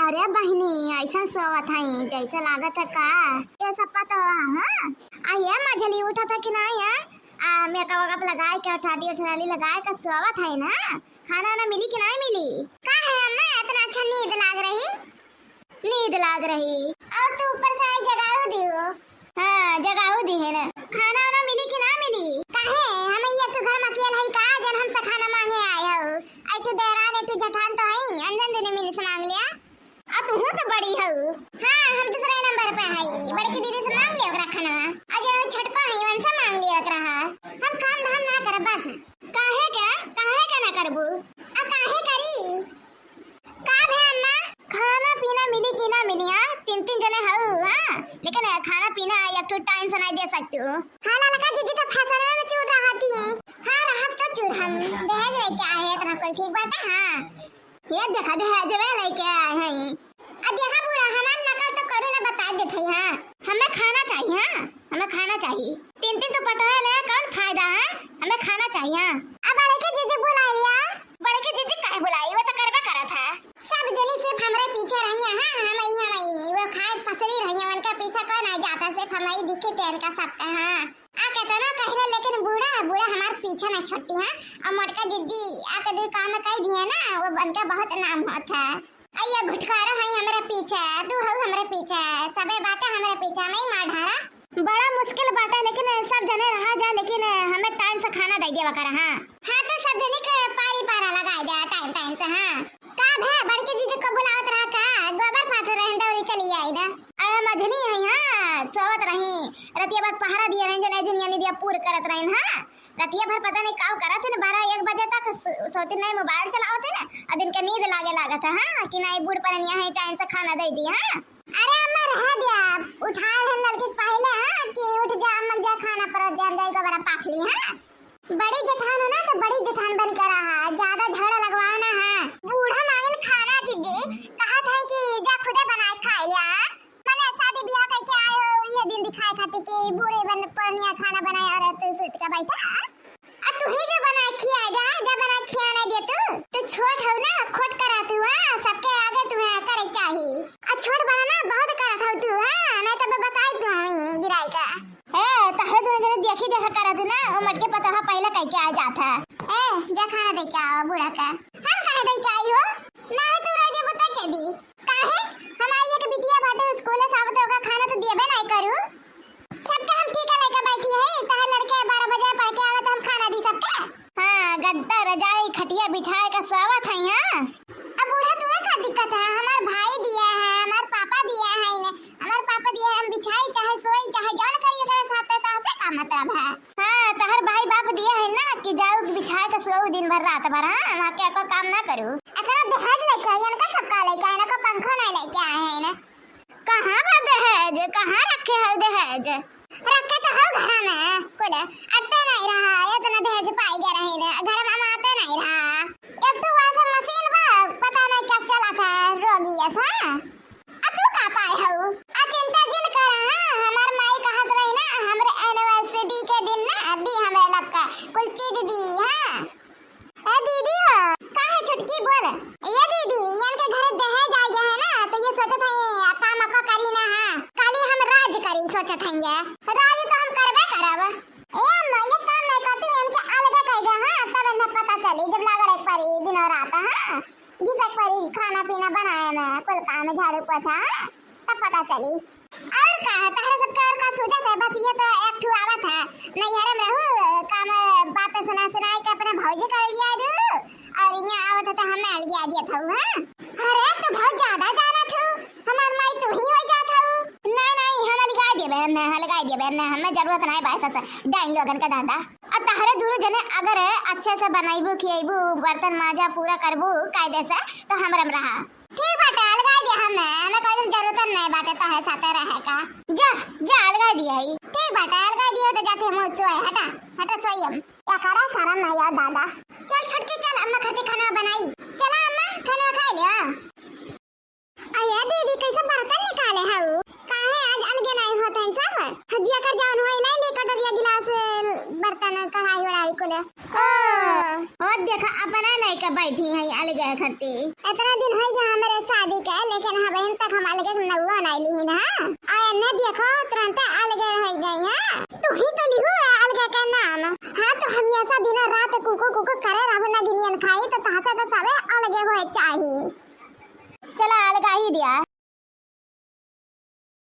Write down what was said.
अरे बहिनी ऐसा सोवत हई जैसे लागत है का ये सब पता हाँ आइए मझली उठा था कि ना या मेकअप लगाए के ठाडी उठनाली लगाए का सोवत है ना खाना ना मिली कि नहीं मिली का है अम्मा इतना अच्छा नींद लाग रही और तू ऊपर से जगाओ दियो हाँ जगाओ दी है ना खाना ना मिली कि ना मिली काहे हम ये तो घर में अकेला है का जन हमसे खाना मांगे आए हो आई तो देरान एक जठान तो है अंजन देने मिली से मांग लिया आ तू तो बड़ी हो हां हम दूसरे नंबर पे है बड़ी की दीदी से मांग लिया ओकरा खाना आज छोटका है वन से मांग लिया ओकरा हम काम धाम ना कर बस काहे का ना करबू आ काहे करी का भे अम्मा खाना पीना मिली कि ना मिली हां तीन जने हो हां लेकिन खाना पीना एक तो टाइम से नहीं दे सकती हो हाला लगा जीजी तो फसन में चूर रही है हां रहत तो चूर हम दहेज ले के आए इतना कोई ठीक बात है हां ये देखा दहेज वे लेके आए हैं अब देखा बुरा हमार नकल तो करू ना बता देते हां हमें खाना चाहिए हां हमें खाना चाहिए तीन तो पटवा ले कौन फायदा है हमें खाना चाहिए अब बड़े के जीजी बुला लिया बड़े के जीजी काहे बुलाई वो तो करबा करा था सब जनी सिर्फ हमारे पीछे रही है हां हम यहां वो खाए पसरी रही है उनका पीछा कौन आ जाता सिर्फ हमारी दिखे तेल का सबका हां आ कहता ना कहिरा लेकिन बूढ़ा हमार पीछे ना छट्टी है और मोटका जीजी आ के दे काम कर दिए ना वो बनके बहुत नाम होता है आइए घुटकारा है हमारे पीछे तू हो हमारे पीछे सबे बातें हमारे पीछे में ही मार ढारा बड़ा मुश्किल बात है लेकिन सब जने रहा जा लेकिन हमें टाइम से खाना दे देवा कर हां तो सब जने के पारी पारा लगा दे टाइम से हां का भे बड़के जीजी को बुलावत रहा का गोबर पाथ रहन दौरी चली आई ना आ मझली है हां सोवत रही रतिया भर पहरा दिए रहे जने जन यानी दिया पूर करत रही हां रतिया भर पता नहीं का करत है 12-1 बजे तक सोती नहीं मोबाइल चलावत है ना और दिन के नींद लागे लागत है हां कि नहीं बूढ़ परनिया है टाइम से खाना दे दी हां अरे अम्मा रह दिया उठा है लड़की पहले हां कि उठ जा अम्मा जा खाना पर जाए गोबर पाथ ली हां बड़ी जेठान है ना तो बड़ी जेठान बन कर रहा ज्यादा झगड़ा लगवाना है बूढ़ा मांगन खाना दीजिए कहा था कि जा खुदे बनाए खाए या मैंने शादी ब्याह करके आए हो ये दिन दिखाए खाते कि बूढ़े बन परनिया खाना बनाए और तू सुत के बैठा अब तू ही जो बनाए खिया जा बना खिया नहीं दे तू छोट हो ना खोट करा तू हां सबके आगे तुम्हें करे चाहिए आ छोट बनाना बहुत करा था तू हां नहीं तो मैं बताई दूं हम गिराई का तहरे दोनों जने देखी देखा करा तू ना वो मटके पता है पहले कह के आ जाता जा खाना दे के आओ बूढ़ा का हम कहां दे के आई हो नहीं तू रह जे बता के दी काहे हमारी एक बिटिया बाटे स्कूल से आवत होगा खाना तो देबे नहीं करू सबके हम ठीक है लेके बैठी है तहर लड़के 12 बजे पढ़ के आवत हम खाना दी सबके हां गद्दा रजाई खटिया बिछाए का सोवत है हां अब बूढ़ा तुम्हें का दिक्कत है हमार भाई दिया है हमार पापा दिया है हमार पापा दिया है हम बिछाई चाहे सोई चाहे जान करिए तेरे साथ तो से का मतलब है हां तहर भाई बाप दिया है ना कि जाओ बिछाए का सोओ दिन भर रात भर हां वहां के को काम ना करू अथरा दहेज लेके आई इनका सबका लेके आए ना को पंखा नहीं लेके आए हैं ना कहां बा दहेज कहां रखे है दहेज रखे तो हो घर में कोले अटते नहीं रहा इतना दहेज पाई गया रहे ने घर में आते नहीं रहा एक तो वैसे मशीन बा पता नहीं क्या चला था रोगी ऐसा अब तू का पाए हो आ चिंता जिन कर हमार माई कहत रही ना हमरे एनिवर्सरी के दिन ना दी हमें लक्का कुछ चीज दी हां ए दीदी हो काहे छुटकी बोल ये दीदी इनके घर दहेज आ गया है ना तो ये सोचत है काम आपका करी ना हां काली हम राज करी सोचत है ये राज तो हम करबे करब ए मैं काम नहीं करती इनके अलग कह दे हां तब न पता चली जब लागड़ एक परी दिन और रात हां घिसक परी खाना पीना बनाए मैं कुल काम झाड़ू पोछा तब पता चली और का तारे सब का सोचा है बस ये तो एक ठू आवत है नहीं हरे में रहू काम बात सुना के अपने भौजी कर लिया दू और यहां आवत तो हमें अलगिया दिया था हां अरे तो बहुत ज्यादा जाना था हमार माई तू ही हो जात हो नहीं हम लगा दे बहन हमें जरूरत नहीं भाई सच डाइन लोगन का दादा और तारे दूर जने अगर अच्छे से बनाइबू खियाइबू बर्तन माजा पूरा करबू कायदे से तो हमरम रहा ठीक बाटे अलगा दे हमें कोई जरूरत नहीं बाटे तो है साथे रहे का जा अलगा दिया ही ठीक बाटे अलगा दिया तो जाते मुझ सोए हटा सोयम या करा शरम नहीं यार दादा चल छटके चल अम्मा खाते खाना बनाई चला अम्मा खाना खा लिया आया दीदी कैसे बर्तन निकाले है काहे आज अलगे नहीं होता इंसान हजिया कर जान होई लाई ले कटोरिया गिलास बर्तन कढ़ाई वढ़ाई कोले ओ देखा अपना लाई का बैठी है अलगे खत्ती। इतना दिन हो गया हमारे शादी के, लेकिन हम तक हम अलगे नौवा नहीं ली ना। आया ने देखो तुरंत अलगे हो गई है। तू ही तो लिहू अलगे का नाम। हां तो हम ऐसा दिन रात कुको कुको करे रहब ना गिनियन खाई तो तहसा तो साले अलगे होए चाहिए। चला अलगा ही दिया।